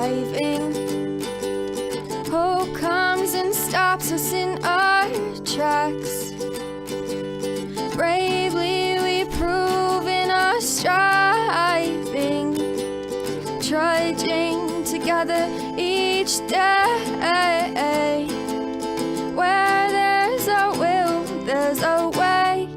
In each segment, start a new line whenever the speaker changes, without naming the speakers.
striving. Hope comes and stops us in our tracks. Bravely we prove in our striving, trudging together each day. Where there's a will, there's a way.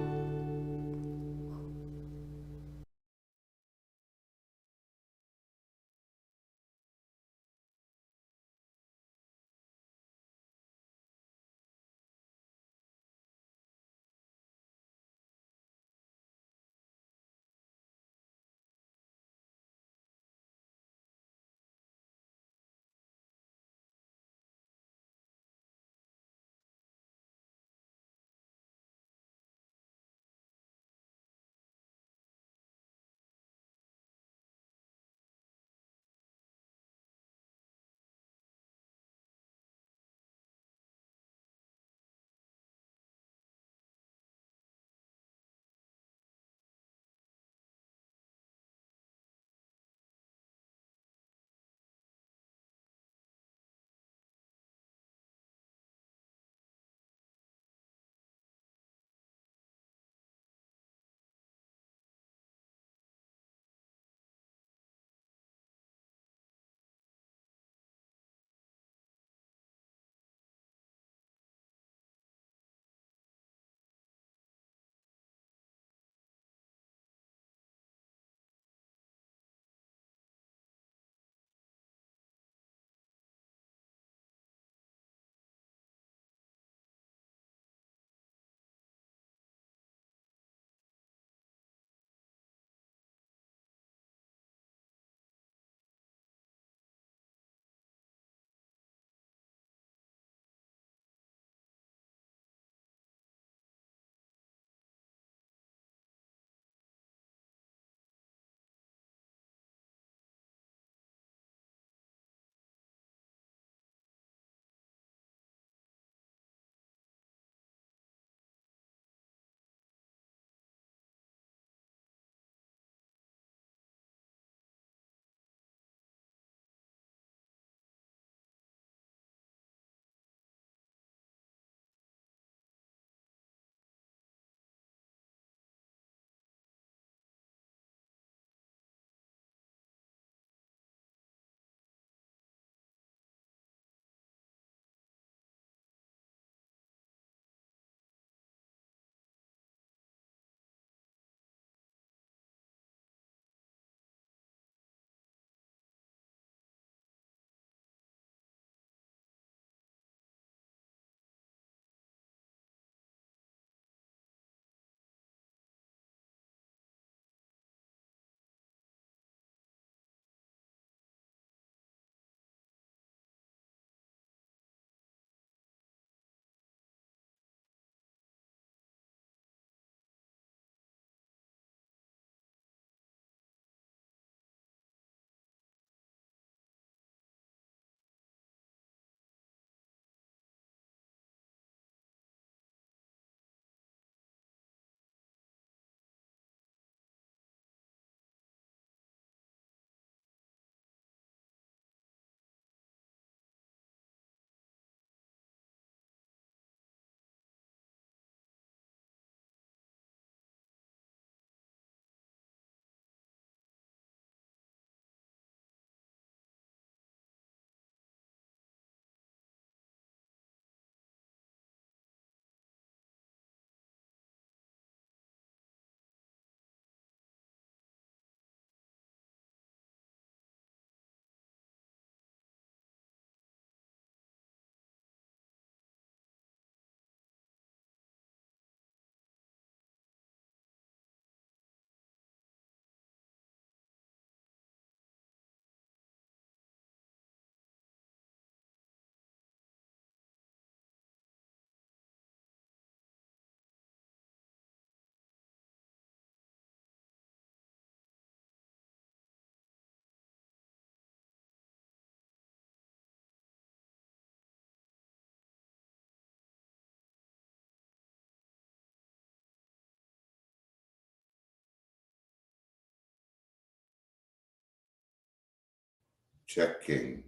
Checking.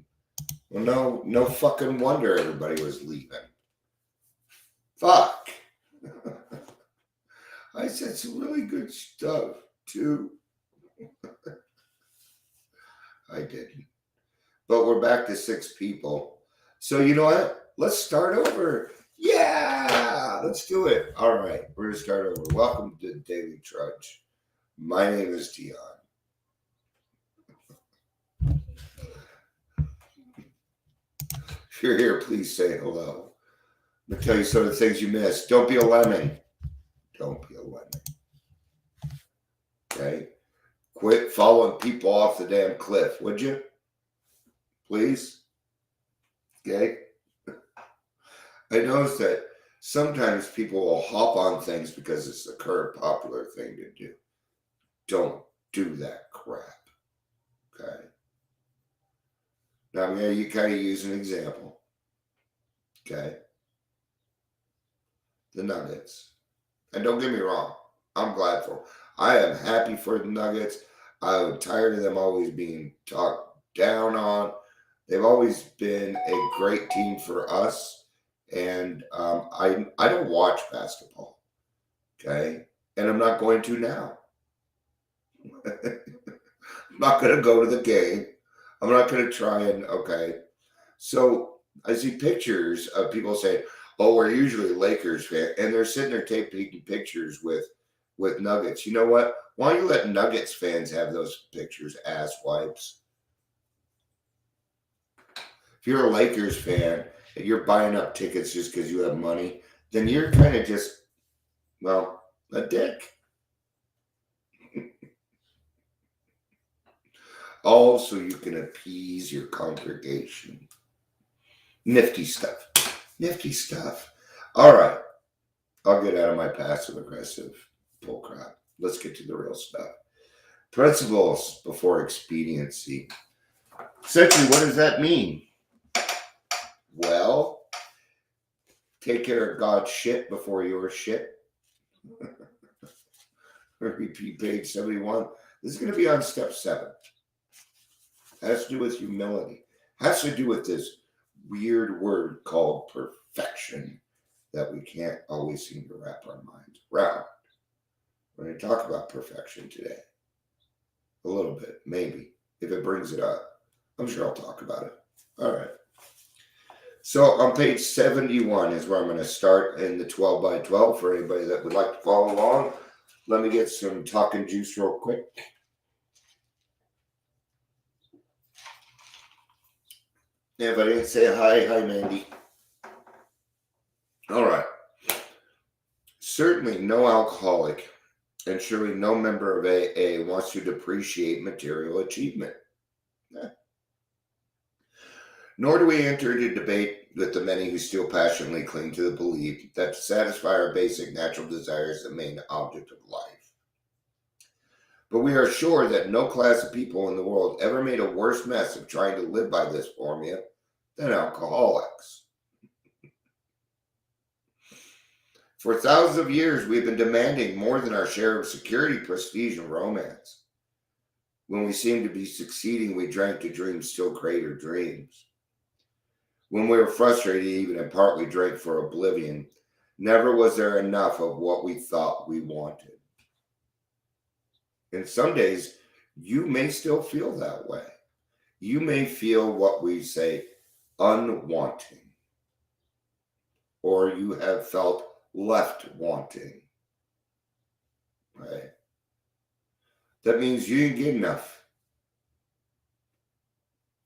Well, no fucking wonder everybody was leaving. Fuck. I said some really good stuff, too. I didn't. But we're back to 6 people. So you know what? Let's start over. Yeah, let's do it. All right, we're going to start over. Welcome to Daily Trudge. My name is Dion. If you're here, please say hello. I'm going to tell you some of the things you missed. Don't be a lemming. Don't be a lemming. Okay? Quit following people off the damn cliff, would you? Please? Okay? I notice that sometimes people will hop on things because it's the current popular thing to do. Don't do that crap. Okay? Now, I'm going to kind of use an example. Okay? The Nuggets. And don't get me wrong. I'm glad for them. I am happy for the Nuggets. I'm tired of them always being talked down on. They've always been a great team for us. And I don't watch basketball. Okay? And I'm not going to now. I'm not going to go to the game. I'm not going to try and, okay. So I see pictures of people saying, oh, we're usually Lakers fans. And they're sitting there taking pictures with Nuggets. You know what? Why don't you let Nuggets fans have those pictures, ass wipes? If you're a Lakers fan and you're buying up tickets just because you have money, then you're kind of just, well, a dick. All so you can appease your congregation. Nifty stuff. Nifty stuff. All right. I'll get out of my passive-aggressive bullcrap. Let's get to the real stuff. Principles before expediency. Essentially, what does that mean? Well, take care of God's shit before your shit. Repeat page 71. This is going to be on step 7. Has to do with humility. Has to do with this weird word called perfection that we can't always seem to wrap our minds around. We're going to talk about perfection today. A little bit, maybe. If it brings it up, I'm sure I'll talk about it. All right. So on page 71 is where I'm going to start in the 12 by 12 for anybody that would like to follow along. Let me get some talking juice real quick. If I didn't say hi, Mandy. All right. Certainly no alcoholic and surely no member of AA wants to depreciate material achievement. Nor do we enter into debate with the many who still passionately cling to the belief that to satisfy our basic natural desires is the main object of life. But we are sure that no class of people in the world ever made a worse mess of trying to live by this formula than alcoholics. For thousands of years, we've been demanding more than our share of security, prestige, and romance. When we seemed to be succeeding, we drank to dream still greater dreams. When we were frustrated, even in part, we drank for oblivion. Never was there enough of what we thought we wanted. And some days, you may still feel that way. You may feel what we say unwanting, or you have felt left wanting. Right? That means you didn't get enough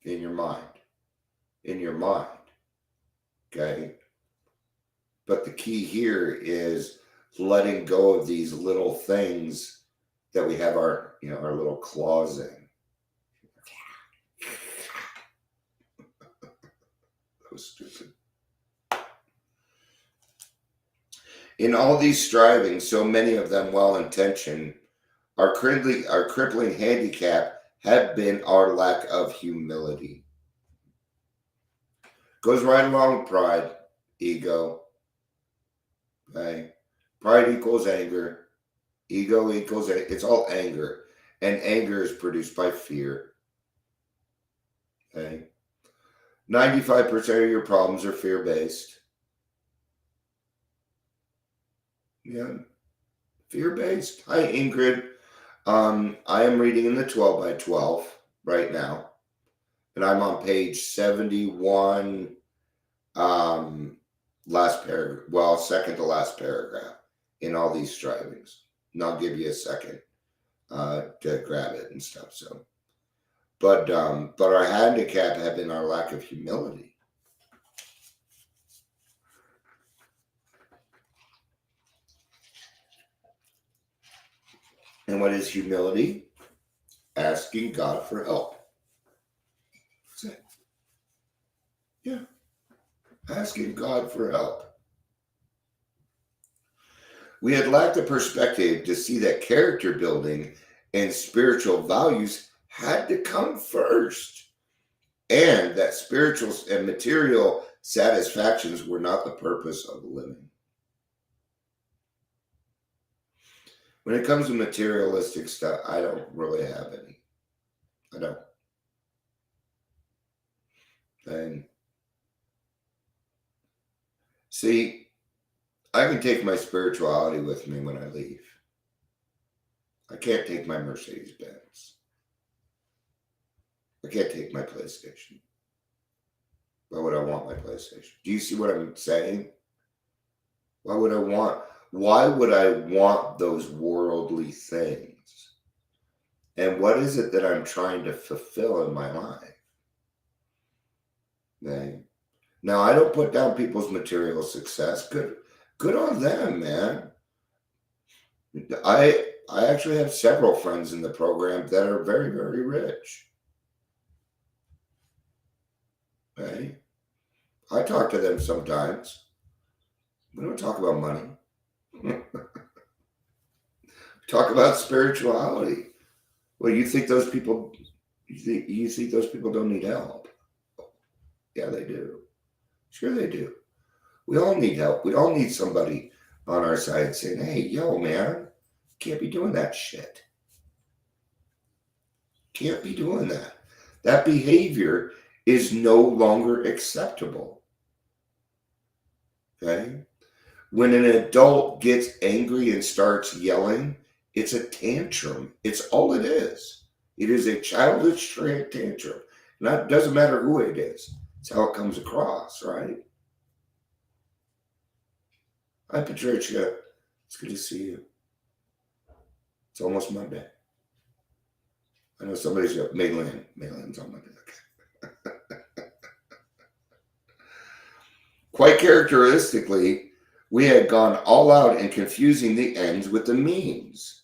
in your mind. In your mind. Okay? But the key here is letting go of these little things that we have our little claws in. That was stupid. In all these strivings, so many of them well-intentioned, our crippling handicap had been our lack of humility. Goes right along with pride, ego. Okay? Pride equals anger. Ego equals, it's all anger. And anger is produced by fear. Okay. 95% of your problems are fear-based. Yeah. Fear-based. Hi, Ingrid. I am reading in the 12 by 12 right now. And I'm on page 71, last paragraph. Well, second to last paragraph in all these strivings. And I'll give you a second to grab it and stuff. So, but our handicap have been our lack of humility. And what is humility? Asking God for help. That's it. Yeah. Asking God for help. We had lacked the perspective to see that character building and spiritual values had to come first, and that spiritual and material satisfactions were not the purpose of living. When it comes to materialistic stuff, I don't really have any. I don't. And see, I can take my spirituality with me when I leave. I can't take my Mercedes Benz. I can't take my PlayStation. Why would I want my PlayStation? Do you see what I'm saying? Why would I want those worldly things? And what is it that I'm trying to fulfill in my life? Okay. Now, I don't put down people's material success. Good on them, man. I actually have several friends in the program that are very, very rich. Okay. I talk to them sometimes. We don't talk about money. Talk about spirituality. Well, you think those people don't need help? Yeah, they do. Sure they do. We all need help. We all need somebody on our side saying, hey, yo, man, can't be doing that shit. Can't be doing that. That behavior is no longer acceptable. Okay? When an adult gets angry and starts yelling, it's a tantrum. It's all it is. It is a childish tantrum. And that doesn't matter who it is. It's how it comes across, right? Hi, Patricia. It's good to see you. It's almost Monday. I know somebody's got Mayland's on Monday. Okay. Quite characteristically, we had gone all out in confusing the ends with the means.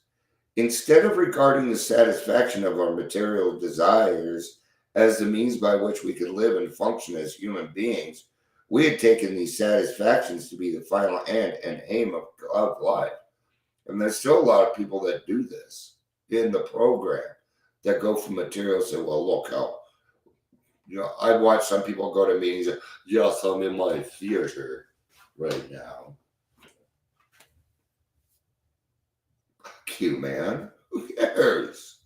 Instead of regarding the satisfaction of our material desires as the means by which we could live and function as human beings, we had taken these satisfactions to be the final end and aim of life. And there's still a lot of people that do this in the program, that go from material and say, well, look how, I watch some people go to meetings and, yes, I'm in my theater right now. Cute, man. Who cares?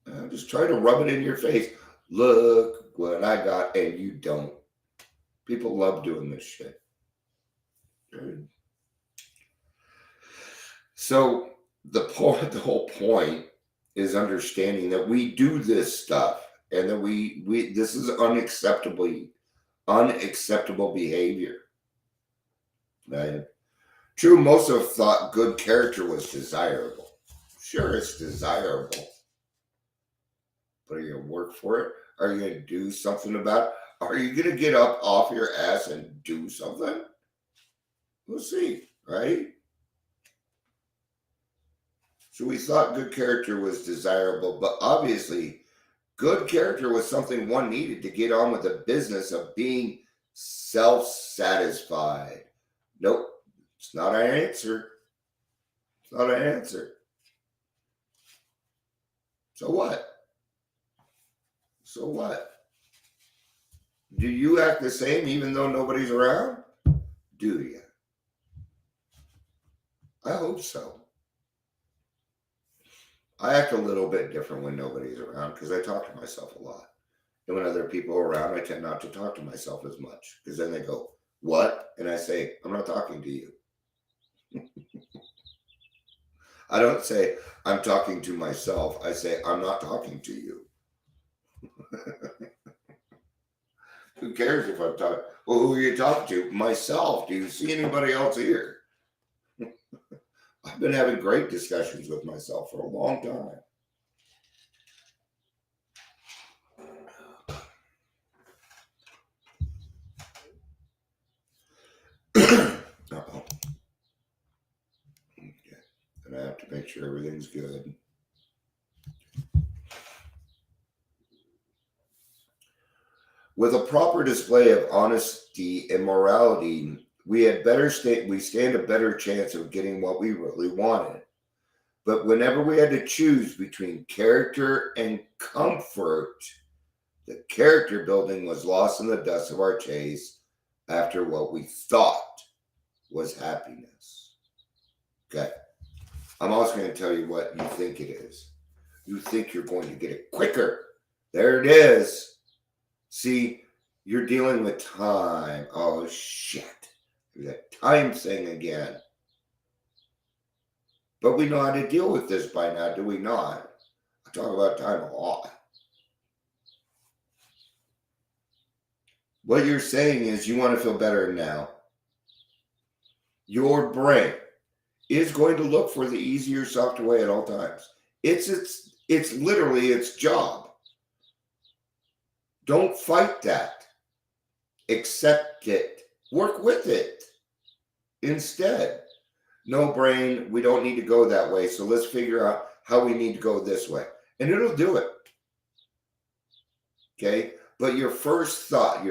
I'm just trying to rub it in your face. Look what I got, and you don't. People love doing this shit. So the whole point is understanding that we do this stuff, and that this is unacceptable behavior. Right? True, most have thought good character was desirable. Sure, it's desirable. But are you going to work for it? Are you going to do something about it? Are you going to get up off your ass and do something? We'll see, right? So we thought good character was desirable, but obviously good character was something one needed to get on with the business of being self-satisfied. Nope, it's not an answer. It's not an answer. So what? So what? Do you act the same even though nobody's around? Do you? I hope so. I act a little bit different when nobody's around because I talk to myself a lot. And when other people are around, I tend not to talk to myself as much because then they go, "What?" And I say, "I'm not talking to you." I don't say, "I'm talking to myself." I say, "I'm not talking to you." Who cares if I'm talking? Well, who are you talking to? Myself. Do you see anybody else here? I've been having great discussions with myself for a long time. Uh-oh. Okay. And I have to make sure everything's good. With a proper display of honesty and morality, we stand a better chance of getting what we really wanted. But whenever we had to choose between character and comfort, the character building was lost in the dust of our chase after what we thought was happiness. Okay. I'm also going to tell you what you think it is. You think you're going to get it quicker. There it is. See, you're dealing with time. Oh, shit. That time thing again. But we know how to deal with this by now, do we not? I talk about time a lot. What you're saying is you want to feel better now. Your brain is going to look for the easier, softer way at all times. It's literally its job. Don't fight that. Accept it. Work with it. Instead, no brain, we don't need to go that way. So let's figure out how we need to go this way. And it'll do it. Okay? But your first thought,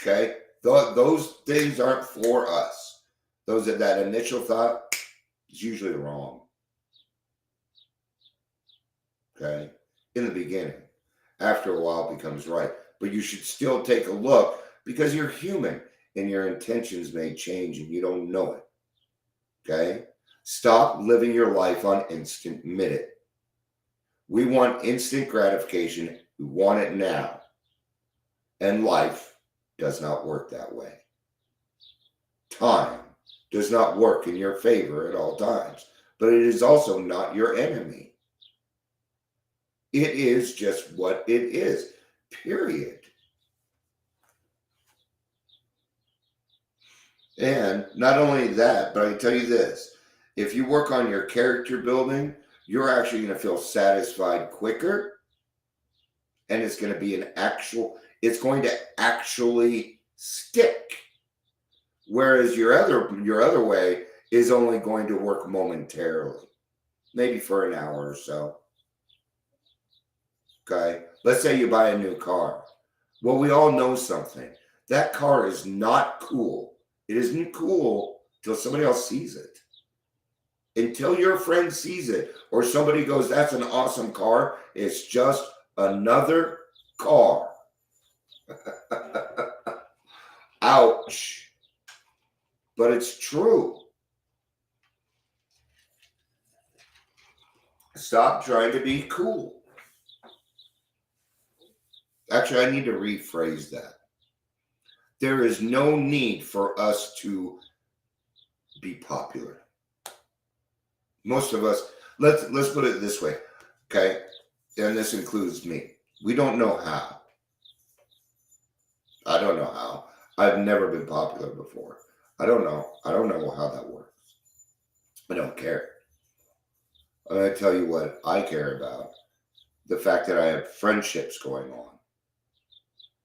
okay? Those things aren't for us. That initial thought is usually wrong. Okay? In the beginning. After a while it becomes right. But you should still take a look because you're human and your intentions may change and you don't know it. Okay? Stop living your life on instant. Admit it. We want instant gratification. We want it now. And life does not work that way. Time does not work in your favor at all times, but it is also not your enemy. It is just what it is, period. And not only that, but I tell you this, if you work on your character building, you're actually going to feel satisfied quicker. And it's going to be it's going to actually stick. Whereas your other way is only going to work momentarily, maybe for an hour or so. Okay. Let's say you buy a new car. Well, we all know something. That car is not cool. It isn't cool till somebody else sees it. Until your friend sees it or somebody goes, "That's an awesome car," it's just another car. Ouch. But it's true. Stop trying to be cool. Actually, I need to rephrase that. There is no need for us to be popular. Most of us, let's put it this way, okay? And this includes me. We don't know how. I don't know how. I've never been popular before. I don't know. I don't know how that works. I don't care. I'm going to tell you what I care about. The fact that I have friendships going on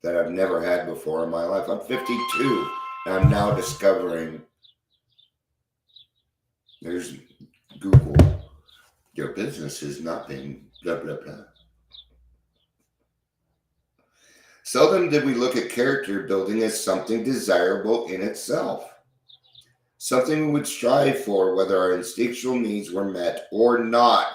that I've never had before in my life. I'm 52 and I'm now discovering there's Google. Your business is nothing, blah, blah, blah. Seldom did we look at character building as something desirable in itself. Something we would strive for whether our instinctual needs were met or not.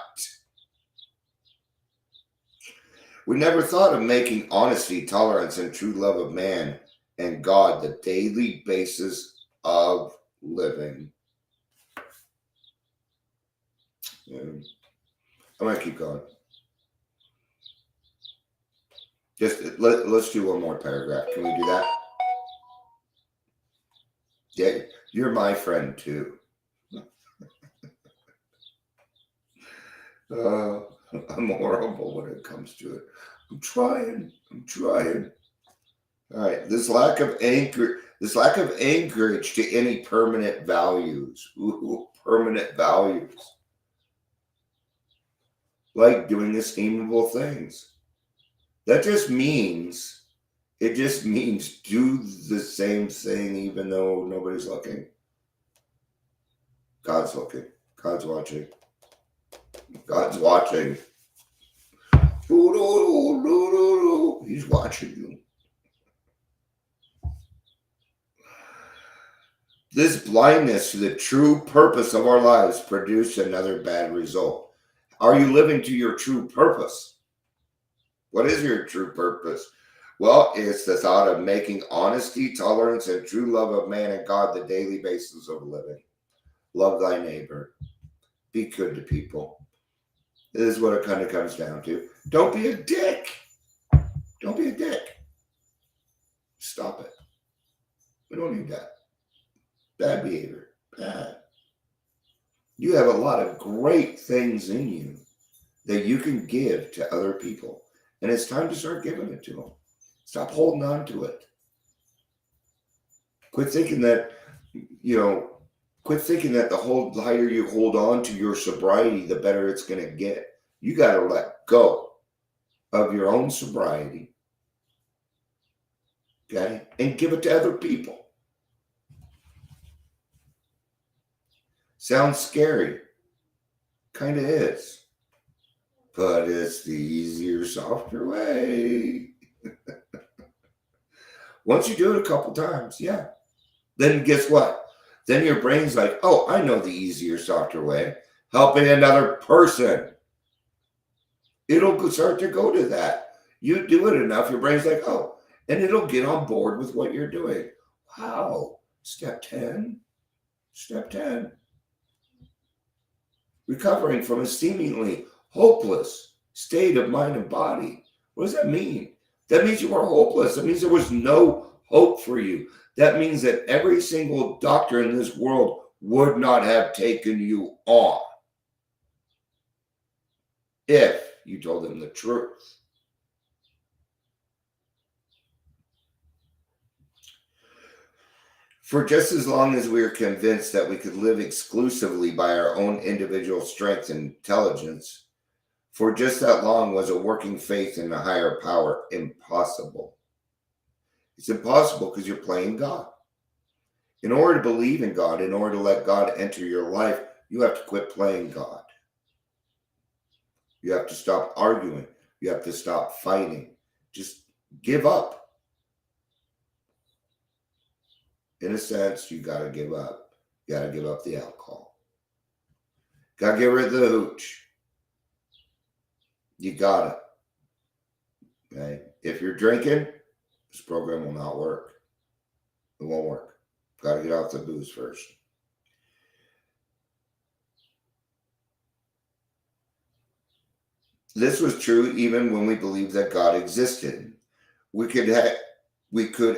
We never thought of making honesty, tolerance, and true love of man and God the daily basis of living. I'm going to keep going. Just let's do one more paragraph. Can we do that? Yeah, you're my friend too. I'm horrible when it comes to it. I'm trying. All right. This lack of anchorage to any permanent values. Ooh, permanent values. Like doing esteemable things. It just means do the same thing even though nobody's looking. God's looking. God's watching. God's watching. He's watching you. This blindness to the true purpose of our lives produced another bad result. Are you living to your true purpose? What is your true purpose? Well, it's the thought of making honesty, tolerance, and true love of man and God the daily basis of living. Love thy neighbor. Be good to people. This is what it kind of comes down to. Don't be a dick. Don't be a dick. Stop it. We don't need that. Bad behavior. Bad. You have a lot of great things in you that you can give to other people. And it's time to start giving it to them. Stop holding on to it. Quit thinking that, the higher you hold on to your sobriety, the better it's going to get. You got to let go of your own sobriety. Okay? And give it to other people. Sounds scary. Kind of is. But it's the easier, softer way. Once you do it a couple times, yeah. Then guess what? Then your brain's like, oh, I know the easier, softer way. Helping another person. It'll start to go to that. You do it enough, your brain's like, oh, and it'll get on board with what you're doing. Wow. Step 10. Recovering from a seemingly hopeless state of mind and body. What does that mean? That means you were hopeless. That means there was no hope for you. That means that every single doctor in this world would not have taken you on if you told them the truth. For just as long as we are convinced that we could live exclusively by our own individual strength and intelligence, for just that long was a working faith in a higher power impossible. It's impossible because you're playing God. In order to believe in God, in order to let God enter your life, you have to quit playing God. You have to stop arguing. You have to stop fighting. Just give up. In a sense, you got to give up. You got to give up the alcohol. Got to get rid of the hooch. You got it. Okay? If you're drinking, this program will not work. It won't work. Got to get off the booze first. This was true even when we believed that God existed. We could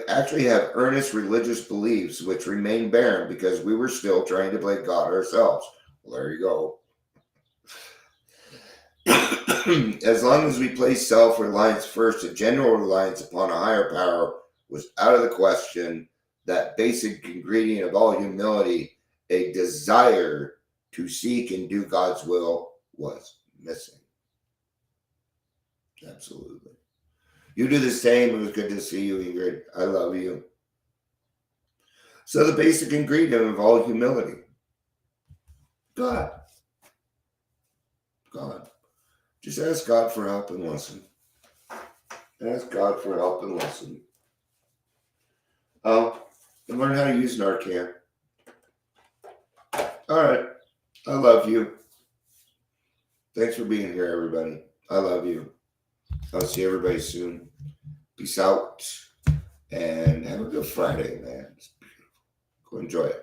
actually have earnest religious beliefs which remained barren because we were still trying to play God ourselves. Well, there you go. As long as we placed self-reliance first, a general reliance upon a higher power was out of the question. That basic ingredient of all humility, a desire to seek and do God's will, was missing. Absolutely. You do the same. It was good to see you, Ingrid. I love you. So the basic ingredient of all humility, God. Just ask God for help and listen. Ask God for help and listen. And learn how to use Narcan. All right. I love you. Thanks for being here, everybody. I love you. I'll see everybody soon. Peace out. And have a good Friday, man. It's beautiful. Go enjoy it.